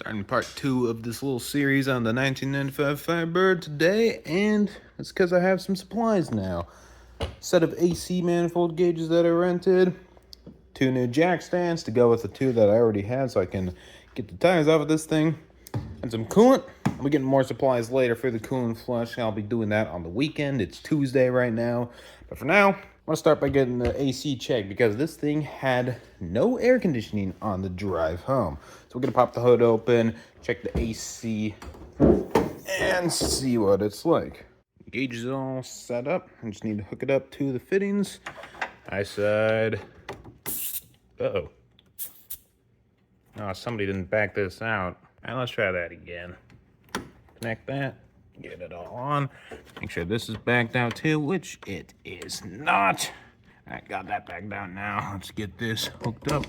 Starting part 2 of this little series on the 1995 Firebird today, and it's because I have some supplies now. Set of AC manifold gauges that I rented, 2 new jack stands to go with the 2 that I already had so I can get the tires off of this thing, and some coolant. I'll be getting more supplies later for the coolant flush. I'll be doing that on the weekend. It's Tuesday right now, but for now, I'm gonna start by getting the AC checked because this thing had no air conditioning on the drive home. So we're gonna pop the hood open, check the AC, and see what it's like. The gauge is all set up. I just need to hook it up to the fittings. I said, uh-oh. Oh, somebody didn't back this out. All right, let's try that again. Connect that, get it all on. Make sure this is backed out too, which it is not. I got that backed out now. Let's get this hooked up.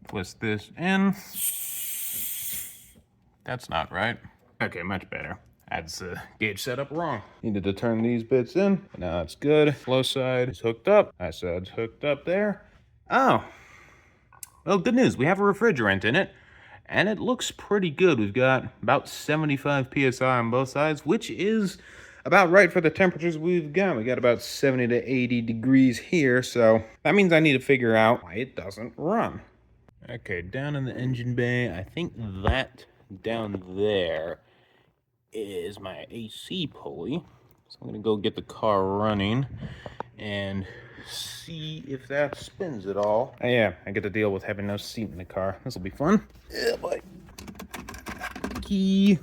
Twist this in. That's not right. Okay, much better. That's the gauge setup wrong. Needed to turn these bits in. Now it's good. Flow side is hooked up. I said it's hooked up there. Oh. Well, good news. We have a refrigerant in it. And it looks pretty good. We've got about 75 PSI on both sides, which is about right for the temperatures we've got. We got about 70 to 80 degrees here, so that means I need to figure out why it doesn't run. Okay, down in the engine bay, I think that down there is my AC pulley. So I'm gonna go get the car running and see if that spins at all. Oh yeah, I get to deal with having no seat in the car. This will be fun. Yeah, boy. Key.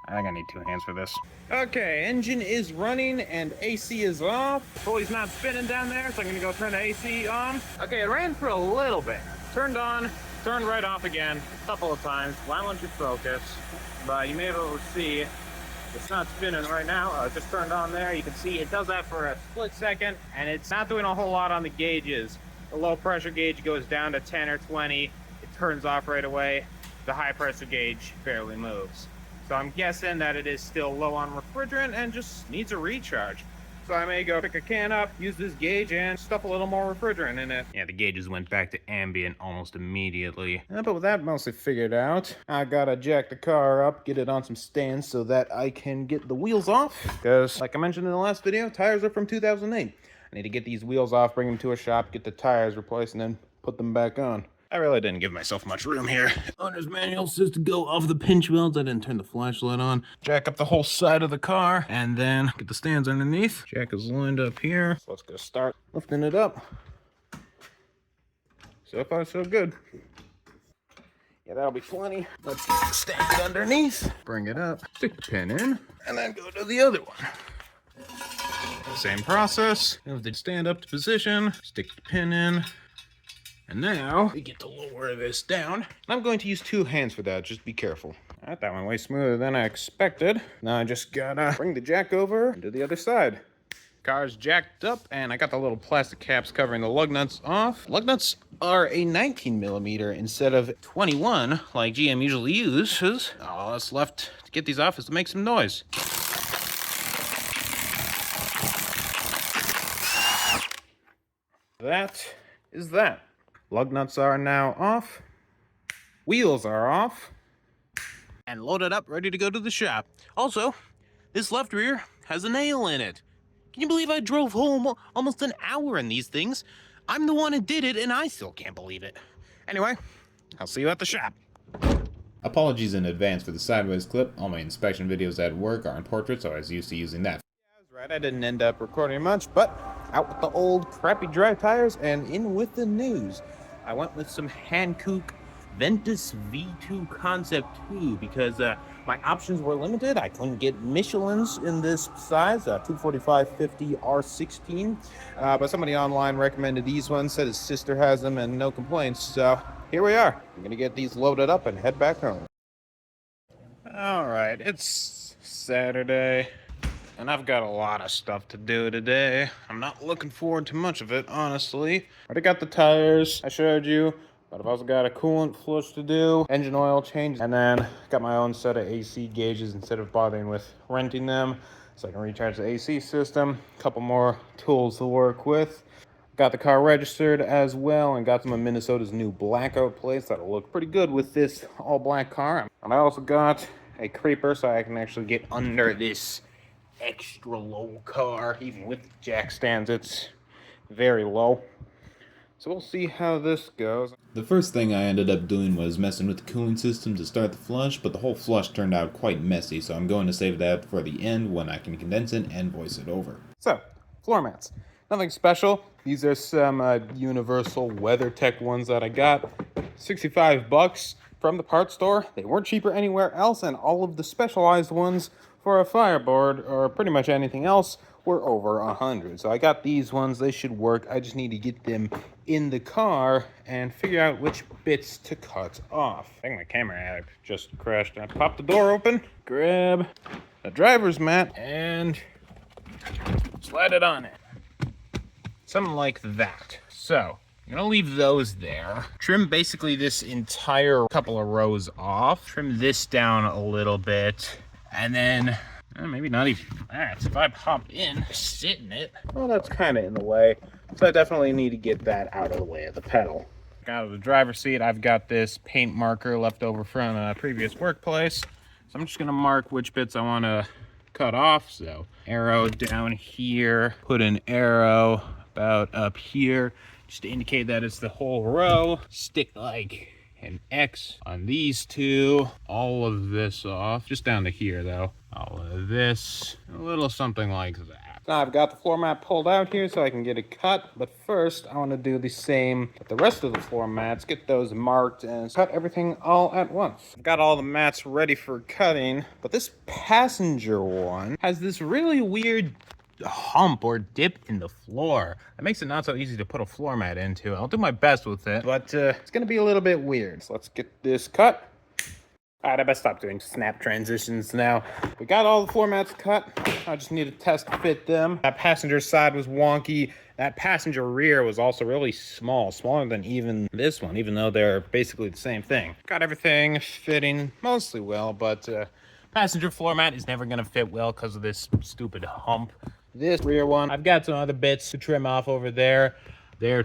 I think I need 2 hands for this. Okay, engine is running and AC is off. Pulley's not spinning down there, so I'm gonna go turn the AC on. Okay, it ran for a little bit. Turned on, turned right off again a couple of times. Why won't you focus? But you may be able to see it's not spinning right now. Just turned on there. You can see it does that for a split second, and it's not doing a whole lot on the gauges. The low pressure gauge goes down to 10 or 20. It turns off right away. The high pressure gauge barely moves. So I'm guessing that it is still low on refrigerant and just needs a recharge. So I may go pick a can up, use this gauge, and stuff a little more refrigerant in it. Yeah, the gauges went back to ambient almost immediately. But with that mostly figured out, I gotta jack the car up, get it on some stands so that I can get the wheels off. Because, like I mentioned in the last video, tires are from 2008. I need to get these wheels off, bring them to a shop, get the tires replaced, and then put them back on. I really didn't give myself much room here. Owner's manual says to go off the pinch welds. I didn't turn the flashlight on. Jack up the whole side of the car, and then get the stands underneath. Jack is lined up here. So let's go start lifting it up. So far, so good. Yeah, that'll be plenty. Let's get the stand underneath. Bring it up, stick the pin in, and then go to the other one. Same process. Move the stand up to position, stick the pin in. And now, we get to lower this down. I'm going to use 2 hands for that, just be careful. All right, that went way smoother than I expected. Now I just gotta bring the jack over and do the other side. Car's jacked up, and I got the little plastic caps covering the lug nuts off. Lug nuts are a 19 millimeter instead of 21, like GM usually uses. All that's left to get these off is to make some noise. That is that. Lug nuts are now off, wheels are off, and loaded up, ready to go to the shop. Also, this left rear has a nail in it. Can you believe I drove home almost an hour in these things? I'm the one who did it, and I still can't believe it. Anyway, I'll see you at the shop. Apologies in advance for the sideways clip. All my inspection videos at work are in portrait, so I was used to using that. Yeah, I was right. I didn't end up recording much, but out with the old crappy dry tires and in with the news. I went with some Hankook Ventus V2 Concept 2 because my options were limited. I couldn't get Michelin's in this size, 245/50 R16. But somebody online recommended these ones, said his sister has them and no complaints. So here we are. I'm gonna get these loaded up and head back home. All right, it's Saturday. And I've got a lot of stuff to do today. I'm not looking forward to much of it, honestly. Already got the tires I showed you, but I've also got a coolant flush to do, engine oil change, and then got my own set of AC gauges instead of bothering with renting them, so I can recharge the AC system. A couple more tools to work with. Got the car registered as well and got some of Minnesota's new blackout plates that'll look pretty good with this all black car. And I also got a creeper so I can actually get under this extra low car. Even with the jack stands, it's very low. So we'll see how this goes. The first thing I ended up doing was messing with the cooling system to start the flush, but the whole flush turned out quite messy, so I'm going to save that for the end when I can condense it and voice it over. So, floor mats. Nothing special. These are some Universal WeatherTech ones that I got. $65 from the parts store. They weren't cheaper anywhere else, and all of the specialized ones for a Firebird or pretty much anything else were over $100. So I got these ones. They should work. I just need to get them in the car and figure out which bits to cut off. I think my camera app just crashed. I popped the door open, grab the driver's mat, and slide it on it. Something like that. So I'm gonna leave those there. Trim basically this entire couple of rows off. Trim this down a little bit. And then, maybe not even that. If I pop in, sit in it, well, that's kind of in the way. So I definitely need to get that out of the way of the pedal. Out of the driver's seat, I've got this paint marker left over from a previous workplace. So I'm just gonna mark which bits I wanna cut off. So arrow down here, put an arrow about up here, just to indicate that it's the whole row. Stick like an X on these two. All of this off, just down to here though. All of this, a little something like that. Now I've got the floor mat pulled out here so I can get it cut, but first I want to do the same with the rest of the floor mats, get those marked and cut everything all at once. I've got all the mats ready for cutting, but this passenger one has this really weird hump or dip in the floor. That makes it not so easy to put a floor mat into. I'll do my best with it, but it's gonna be a little bit weird. So let's get this cut. All right, I better stop doing snap transitions now. We got all the floor mats cut. I just need to test fit them. That passenger side was wonky. That passenger rear was also really small, smaller than even this one, even though they're basically the same thing. Got everything fitting mostly well, but passenger floor mat is never gonna fit well because of this stupid hump. This rear one, I've got some other bits to trim off over there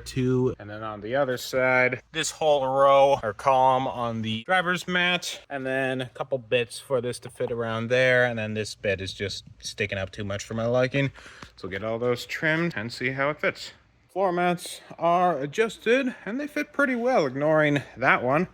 too. And then on the other side, this whole row or column on the driver's mat, and then a couple bits for this to fit around there. And then this bit is just sticking up too much for my liking. So get all those trimmed and see how it fits. Floor mats are adjusted and they fit pretty well, ignoring that one.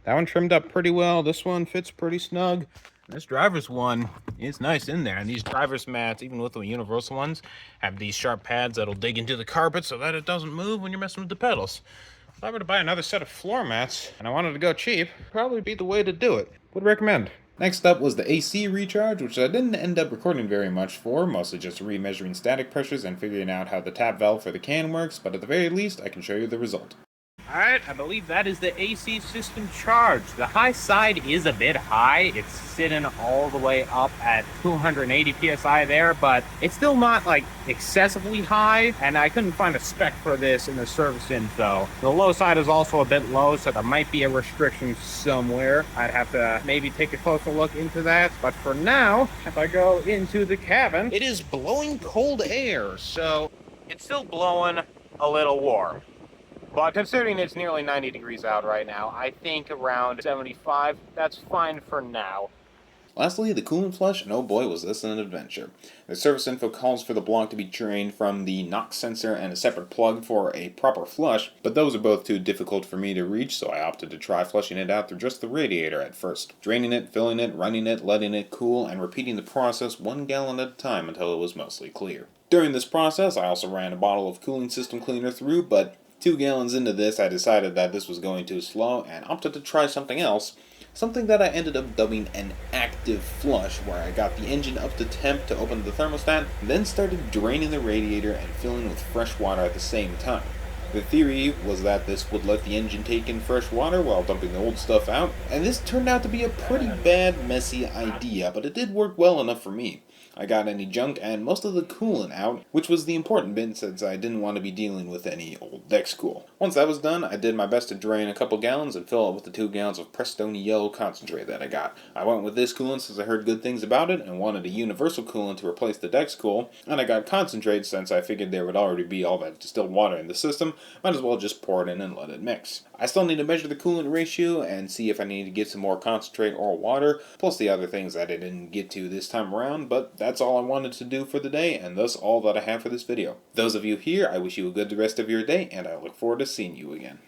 That one trimmed up pretty well. This one fits pretty snug. This driver's one is nice in there, and these driver's mats, even with the universal ones, have these sharp pads that'll dig into the carpet so that it doesn't move when you're messing with the pedals. If I were to buy another set of floor mats and I wanted to go cheap, probably be the way to do it. Would recommend. Next up was the AC recharge, which I didn't end up recording very much for, mostly just remeasuring static pressures and figuring out how the tap valve for the can works, but at the very least I can show you the result. Alright, I believe that is the AC system charge. The high side is a bit high. It's sitting all the way up at 280 PSI there, but it's still not like excessively high, and I couldn't find a spec for this in the service info. The low side is also a bit low, so there might be a restriction somewhere. I'd have to maybe take a closer look into that, but for now, if I go into the cabin, it is blowing cold air, so it's still blowing a little warm. But considering it's nearly 90 degrees out right now, I think around 75, that's fine for now. Lastly, the coolant flush, and oh boy was this an adventure. The service info calls for the block to be drained from the NOx sensor and a separate plug for a proper flush, but those are both too difficult for me to reach, so I opted to try flushing it out through just the radiator at first. Draining it, filling it, running it, letting it cool, and repeating the process 1 gallon at a time until it was mostly clear. During this process, I also ran a bottle of cooling system cleaner through, but 2 gallons into this, I decided that this was going too slow and opted to try something else. Something that I ended up dubbing an active flush, where I got the engine up to temp to open the thermostat, then started draining the radiator and filling with fresh water at the same time. The theory was that this would let the engine take in fresh water while dumping the old stuff out, and this turned out to be a pretty bad, messy idea, but it did work well enough for me. I got any junk and most of the coolant out, which was the important bit since I didn't want to be dealing with any old deck school. Once that was done, I did my best to drain a couple gallons and fill it with the 2 gallons of Prestone yellow concentrate that I got. I went with this coolant since I heard good things about it and wanted a universal coolant to replace the deck school, and I got concentrate since I figured there would already be all that distilled water in the system, might as well just pour it in and let it mix. I still need to measure the coolant ratio and see if I need to get some more concentrate or water, plus the other things that I didn't get to this time around, but that's all I wanted to do for the day, and thus all that I have for this video. Those of you here, I wish you a good rest of your day, and I look forward to seeing you again.